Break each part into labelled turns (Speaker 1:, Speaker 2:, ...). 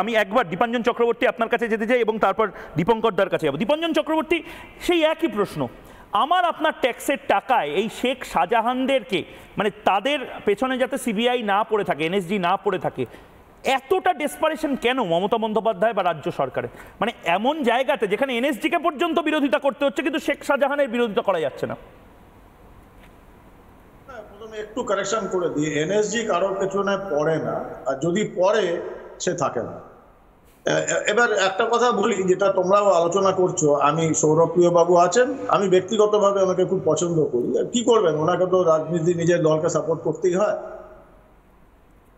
Speaker 1: আমি একবার দীপাঞ্জন চক্রবর্তী আপনার কাছে যেতে চাই এবং তারপর দীপঙ্কর দার কাছে যাব। দীপাঞ্জন চক্রবর্তী, সেই একই প্রশ্ন, আমার আপনার ট্যাক্সের টাকায় এই শেখ শাহজাহানদেরকে, মানে তাদের পেছনে যাতে সিবিআই না পড়ে থাকে, এনএসজি না পড়ে থাকে, এতটা ডেসপারেশন কেন মমতা বন্দ্যোপাধ্যায় বা রাজ্য সরকারের? মানে এমন জায়গাতে যেখানে এনএসজিকে পর্যন্ত বিরোধিতা করতে হচ্ছে, কিন্তু শেখ শাহজাহানের বিরোধিতা করা যাচ্ছে না।
Speaker 2: প্রথমে একটু কারেকশন করে দিই, এনএসজি কারোর পেছনে পড়ে না, আর যদি পড়ে সে থাকে না। এবার একটা কথা বলি, যেটা তোমরাও আলোচনা করছো, আমি সৌরভপ্রিয় বাবু আছেন, আমি ব্যক্তিগতভাবে ওনাকে খুব পছন্দ করি। কি করবেন, ওনাকে তো রাজনীতি নিজের দলকে সাপোর্ট করতেই হয়।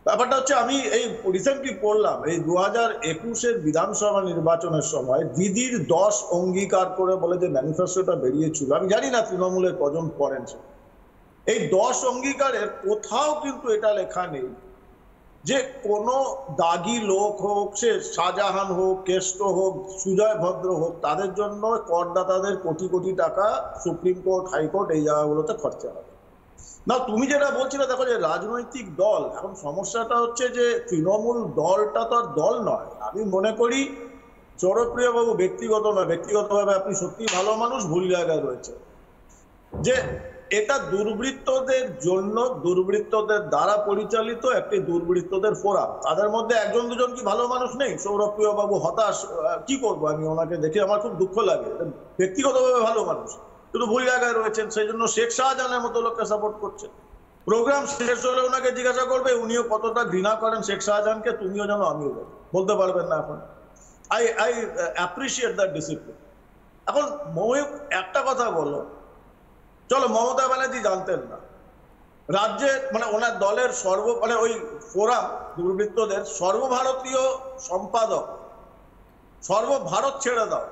Speaker 2: ব্যাপারটা হচ্ছে, আমি এই রিসেন্টলি পড়লাম, এই 2021-এর বিধানসভা নির্বাচনের সময় দিদির 10 অঙ্গীকার করে বলে যে ম্যানিফেস্টোটা বেরিয়েছিল, আমি জানি না তৃণমূলের কজন পড়েন। এই 10 অঙ্গীকারের কোথাও কিন্তু এটা লেখা নেই যে কোনো দাগি লোক হোক, সে শাহজাহান হোক, কেষ্ট হোক, সুজয় ভদ্র হোক, তাদের জন্য করদাতাদের কোটি কোটি টাকা সুপ্রিম কোর্ট, হাইকোর্ট এই জায়গাগুলোতে খরচা হবে না। তুমি যেটা বলছিলে, দেখো যে রাজনৈতিক দল, এখন সমস্যাটা হচ্ছে যে তৃণমূল দলটা তো আর দল নয়। আমি মনে করি সৌরভপ্রিয় বাবু ব্যক্তিগতভাবে আপনি সত্যি ভালো মানুষ, ভুল জায়গায় রয়েছে, যে এটা দুর্বৃত্তদের জন্য, দুর্বৃত্তদের দ্বারা পরিচালিত একটি দুর্বৃত্তদের ফোরাম। তাদের মধ্যে একজন দুজন কি ভালো মানুষ নেই? সৌরভপ্রিয় বাবু হতাশ, কি করবো, আমি ওনাকে দেখে আমার খুব দুঃখ লাগে। ব্যক্তিগতভাবে ভালো মানুষ, কিন্তু ভুল জায়গায় রয়েছেন, সেই জন্য শেখ শাহজাহানের মতো লোককে সাপোর্ট করছেন। প্রোগ্রাম শেষ হলে ওনাকে জিজ্ঞাসা করবে উনিও কতটা ঘৃণা করেন শেখ শাহজাহানকে, তুমিও জানো, আমিও জানি, বলতে পারবেন না এখন। I appreciate that discipline. এখন ময়ূক একটা কথা বলো, চলো, মমতা ব্যানার্জি জানতেন না রাজ্যে, মানে ওনার দলের মানে ওই ফোরাম দুর্বৃত্তদের সর্বভারতীয় সম্পাদক, সর্বভারত ছেড়ে দাও,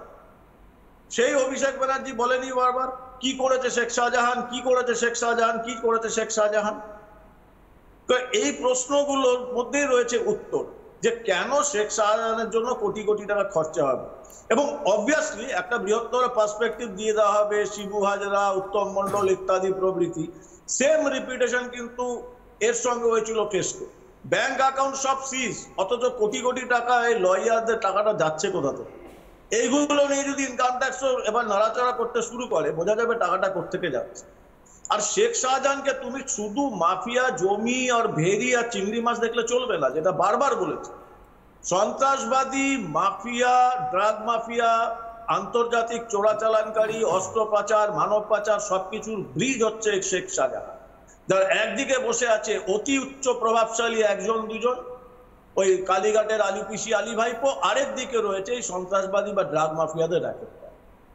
Speaker 2: সেই অভিষেক ব্যানার্জি বলেনি বারবার কি করেছে শেখ শাহজাহান, কি করেছে শেখ শাহজাহান, কি করেছে শেখ শাহজাহান? তো এই প্রশ্নগুলোর মধ্যেই রয়েছে উত্তর, যে কেন শেখ শাহজাহানের জন্য কোটি কোটি টাকা খরচা হবে। এবং অবভিয়াসলি একটা বৃহত্তর পার্সপেক্টিভ দিয়ে দেওয়া হবে, শিবু হাজরা, উত্তম মন্ডল ইত্যাদি প্রভৃতি। সেম রিপিটেশন কিন্তু এর সঙ্গে হয়েছিল কেসকে। ব্যাংক অ্যাকাউন্ট সব সিজ, অথচ কোটি কোটি টাকা এই লয়ারদের টাকাটা যাচ্ছে কোথা থেকে? এইগুলো নিয়ে যদি ইনকাম ট্যাক্স এবার নাড়াচাড়া করতে শুরু করে, বোঝা যাবে টাকাটা কোত্থেকে যাচ্ছে। আর শেখ শাহজাহানকে তুমি শুধু মাফিয়া, জমি আর ভেরি আর চিংড়ি মাছ দেখলে চলবে না, যেটা বারবার বলেছে। সন্ত্রাসবাদী, মাফিয়া, ড্রাগ মাফিয়া, আন্তর্জাতিক চোরাচালানকারী, অস্ত্র পাচার, মানব পাচার, সবকিছুর ব্রিজ হচ্ছে শেখ শাহজাহান, যার একদিকে বসে আছে অতি উচ্চ প্রভাবশালী একজন দুজন, ওই কালীঘাটের আলী পিসি, আলী ভাইপো, আরেক দিকে রয়েছে এই সন্ত্রাসবাদী বা ড্রাগ মাফিয়াদের র্যাকেট।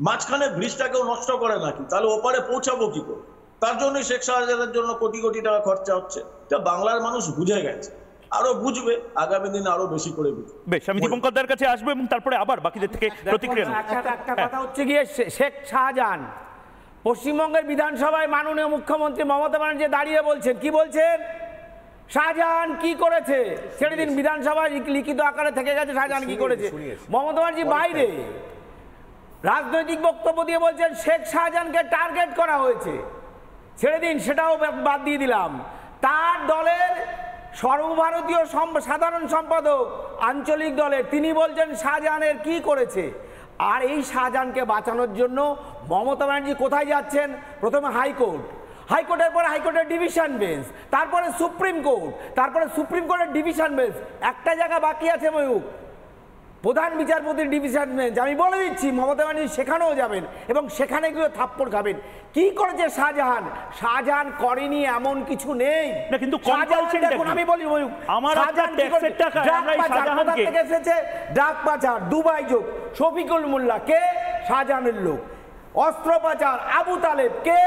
Speaker 2: মাঝখানে ব্রিজটাকেও নষ্ট করে নাকি, তাহলে ওপারে পৌঁছাবো কি করে? তার জন্যই শেখ শাহজাহানের জন্য কোটি কোটি টাকা খরচা হচ্ছে। এটা বাংলার মানুষ বুঝে গেছে, আরো বুঝবে, আগামী দিনে আরো বেশি করে বুঝবে।
Speaker 1: বেশ, আমি দীপঙ্কর দার কাছে আসবো এবং তারপরে আবার বাকিদের থেকে প্রতিক্রিয়া।
Speaker 3: একটা কথা হচ্ছে গিয়ে, শেখ শাহজাহান পশ্চিমবঙ্গের বিধানসভায় মাননীয় মুখ্যমন্ত্রী মমতা ব্যানার্জি দাঁড়িয়ে বলছেন, কি বলছেন? শাহজাহান কি করেছে ছেড়ে দিন, বিধানসভায় লিখিত আকারে থেকে গেছে শাহজাহান কি করেছে। মমতা ব্যানার্জি বাইরে রাজনৈতিক বক্তব্য দিয়ে বলছেন শেখ শাহজাহানকে টার্গেট করা হয়েছে, ছেড়ে দিন, সেটাও বাদ দিয়ে দিলাম। তার দলের সর্বভারতীয় সাধারণ সম্পাদক আঞ্চলিক দলের, তিনি বলছেন শাহজাহানের কি করেছে। আর এই শাহজাহানকে বাঁচানোর জন্য মমতা ব্যানার্জি কোথায় যাচ্ছেন? প্রথমে হাইকোর্ট, হাইকোর্টের পরে হাইকোর্টের ডিভিশন বেঞ্চ, তারপরে সুপ্রিম কোর্ট, তারপরে সুপ্রিম কোর্টের ডিভিশন বেঞ্চ। একটা জায়গা বাকি আছে ময়ূক, প্রধান বিচারপতির ডিভিশন বেঞ্চ। আমি বলে দিচ্ছি, মমতা ব্যানার্জি সেখানেও যাবেন এবং সেখানে গিয়ে থাপ্পড় খাবেন। কি করেছে শাহজাহান? শাহজাহান করেনি এমন কিছু নেই,
Speaker 1: কিন্তু
Speaker 3: আমি বলি ময়ূক, এসেছে ড্রাগ পাচার, দুবাই যোগ, শফিকুল মোল্লা কে? শাহজাহানের লোক। অস্ত্র পাচার, আবু তালেব কে?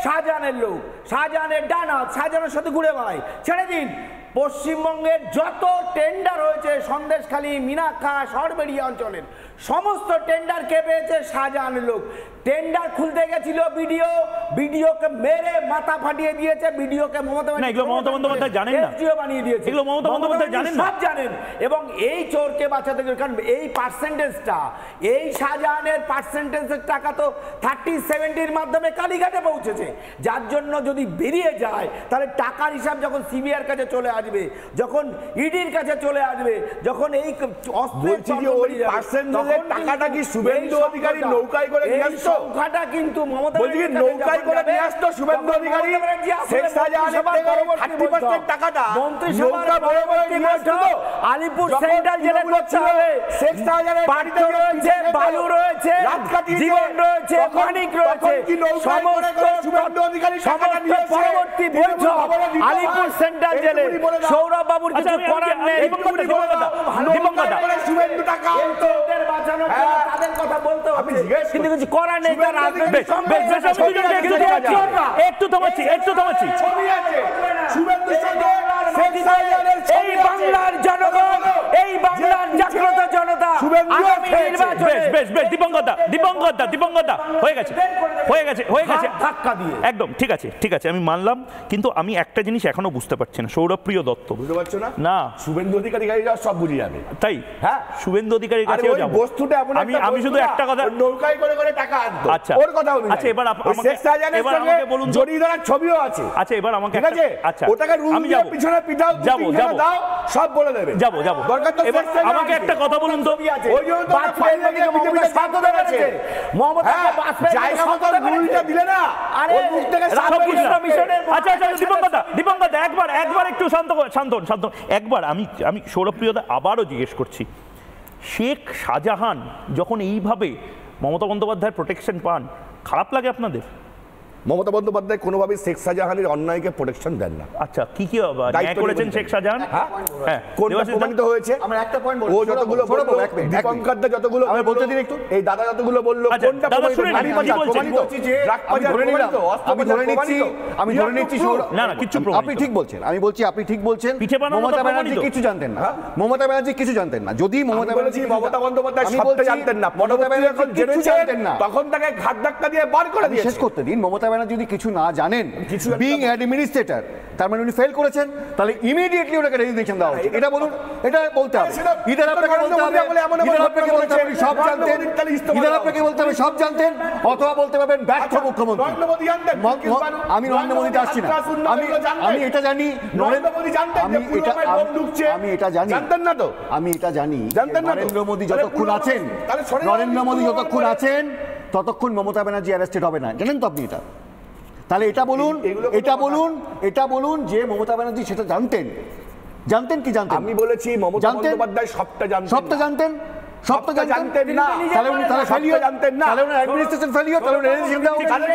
Speaker 3: শাহজাহানের লোক। শাহজাহানের ডানা, শাহজাহানের সাথে ঘুরে বেড়ায়। ছেড়ে দিন, পশ্চিমবঙ্গের যত টেন্ডার হয়েছে সন্দেশখালী, মিনাখা, সরবেরিয়া অঞ্চলের সমস্ত টেন্ডার কে পেয়েছে? শাহজাহানের লোক। টেন্ডার খুলতে গেছিল বিডিও, বিডিওকে মেরে মাথা ফাটিয়ে দিয়েছে, বিডিওকে মমতা বন্দ্যোপাধ্যায় জানেন না, বানিয়ে দিয়েছে, এগুলো মমতা বন্দ্যোপাধ্যায় জানেন, সব জানেন। এবং এই চোরকে বাঁচাতে গেলে, কারণ এই পার্সেন্টেজটা, এই শাহজাহানের পার্সেন্টেজের টাকা তো 30-70-র মাধ্যমে কালীঘাটে পৌঁছেছে, যার জন্য যদি বেরিয়ে যায় তাহলে টাকার হিসাব যখন সিবিআইয়ের কাছে চলে আসবে আসবে, যখন ইডির কাছে চলে আসবে, যখন এই
Speaker 4: বলছি যে ওই পার্সেন্টেজের টাকাটা কি শুভেন্দু অধিকারী নৌকায় করে নিয়ে আসতো?
Speaker 3: সংখ্যাটা কিন্তু মমতা
Speaker 4: বলছি কি নৌকায় করে নিয়ে আসতো শুভেন্দু অধিকারী? শেখ শাহজাহানের থেকে 30% টাকাটা নৌকা বড় বড় নিয়ে আসতো।
Speaker 3: আলিপুর সেন্ট্রাল জেলে করতে হবে।
Speaker 4: শেখ শাহজাহানের
Speaker 3: পাত্র রয়েছে, বালু রয়েছে, জীবন রয়েছে, মানিক রয়েছে, পরবর্তী বৈঠক আলিপুর সেন্ট্রাল জেলে সৌরভ বাবুর কিছু করার নেই। তাদের কথা বলতে হবে, কিন্তু কিছু করার নেই।
Speaker 1: একটু থামাচ্ছি
Speaker 3: এই বাংলার জনগণ, এই বাংলার জাগ্রত জনতা আগামী নির্বাচনে
Speaker 1: দীপঙ্কর দা হয়ে গেছে
Speaker 3: ধাক্কা দিয়ে
Speaker 1: একদম ঠিক আছে আমি মানলাম, কিন্তু আমি একটা জিনিস এখনো বুঝতে পারছি না, সৌরভপ্রিয় দত্ত
Speaker 4: বুঝতে পারছো না?
Speaker 1: না,
Speaker 4: শুভেন্দু অধিকারী সব বুঝে যাবে।
Speaker 1: তাই
Speaker 4: হ্যাঁ,
Speaker 1: শুভেন্দু অধিকারীর কাছে
Speaker 4: বস্তুটা
Speaker 1: আমি শুধু একটা কথা,
Speaker 4: নৌকায় করে টাকা আনতো।
Speaker 1: আচ্ছা
Speaker 4: ওর কথা অনুযায়ী
Speaker 1: আচ্ছা, এবার
Speaker 4: আমাকে বলুন, জড়িয়ে ধরার ছবিও আছে।
Speaker 1: আচ্ছা এবার আমাকে
Speaker 4: ঠিক আছে,
Speaker 1: আচ্ছা
Speaker 4: ওটাকে রুল দিয়ে পিছনে পিটাও, দাও, সব বলে দেবে।
Speaker 1: যাবো
Speaker 4: দরকার তো
Speaker 1: এবার আমাকে একটা কথা বলুন তো,
Speaker 4: ওই জন্য তো বিজেপিতে সাথ দেবে।
Speaker 3: মমতাকে বাজপেয়ী
Speaker 4: জায়গা মতো রুলটা দিলে না,
Speaker 3: আরে
Speaker 4: ওর মুখ থেকে
Speaker 1: রামকৃষ্ণ মিশনের আচ্ছা দীপঙ্কর দা একবার একটু শান্ত একবার আমি সৌরভপ্রিয়দা আবারও জিজ্ঞেস করছি, শেখ শাহজাহান যখন এইভাবে মমতা বন্দ্যোপাধ্যায়ের প্রোটেকশন পান, খারাপ লাগে আপনাদের?
Speaker 4: মমতা বন্দ্যোপাধ্যায় কোনোভাবেই শেখ শাহজাহানের অন্যায়কে প্রোটেকশন দেন না।
Speaker 1: আচ্ছা কি ন্যায় করেছেন শেখ শাহজাহান?
Speaker 4: হ্যাঁ, কোনটা প্রমাণিত হয়েছে?
Speaker 5: আমরা একটা পয়েন্ট বলবো,
Speaker 4: ও যতগুলো বললো, দীপঙ্কর দা যতগুলো
Speaker 5: আমি বলতে দিন একটু,
Speaker 4: এই দাদা যতগুলো বললো, কোনটা প্রমাণিত?
Speaker 5: আমি ধরে নিচ্ছি
Speaker 1: না কিচ্ছু
Speaker 5: আপনি ঠিক বলছেন, আমি বলছি আপনি ঠিক বলছেন।
Speaker 1: পিঠে বানানো
Speaker 5: মমতা
Speaker 1: তো
Speaker 5: ব্যানার্জি
Speaker 1: প্রমাণিত।
Speaker 5: কিছু জানতেন না, মমতা ব্যানার্জি কিছু জানতেন না। যদি মমতা ব্যানার্জি
Speaker 4: মমতা বন্দ্যোপাধ্যায় সবটা জানতেন না,
Speaker 5: মমতা ব্যানার্জি কিছু জানতেন না,
Speaker 4: তখন তাকে ঘাট ধাক্কা দিয়ে বার করে দিয়েছে।
Speaker 5: শেষ করতে দিন। মমতা ব্যানার্জি যদি কিছু না জানেন, বিং অ্যাডমিনিস্ট্রেটর, তার মানে উনি ফেল করেছেন, তাহলে ইমিডিয়েটলি ওনাকে রেজিগনেশন দেওয়া উচিত। এটা বলুন, এটা বলতে হবে। ইদার আপনাকে বলতে হবে সব জানতেন, ইদার আপনাকে বলতে হবে সব জানতেন, অথবা বলতে পারবেন ব্যর্থ মুখ্যমন্ত্রী। আমি নরেন্দ্র মোদীতে আসছি না, আমি এটা জানি, আমি এটা জানি,
Speaker 4: জানতেন না তো?
Speaker 5: আমি এটা জানি নরেন্দ্র মোদী যতক্ষণ আছেন, ততক্ষণ মমতা ব্যানার্জি অ্যারেস্টেড হবে না। জানেন তো আপনি এটা? তাহলে এটা বলুন যে মমতা ব্যানার্জি সেটা জানতেন কি জানতেন?
Speaker 4: আমি বলেছি মমতা বন্দ্যোপাধ্যায় সবটা জানতেন
Speaker 5: না, তাহলে উনি ফেলিওর, জানতেন না, তাহলে উনি অ্যাডমিনিস্ট্রেশন ফেলিওর, তাহলে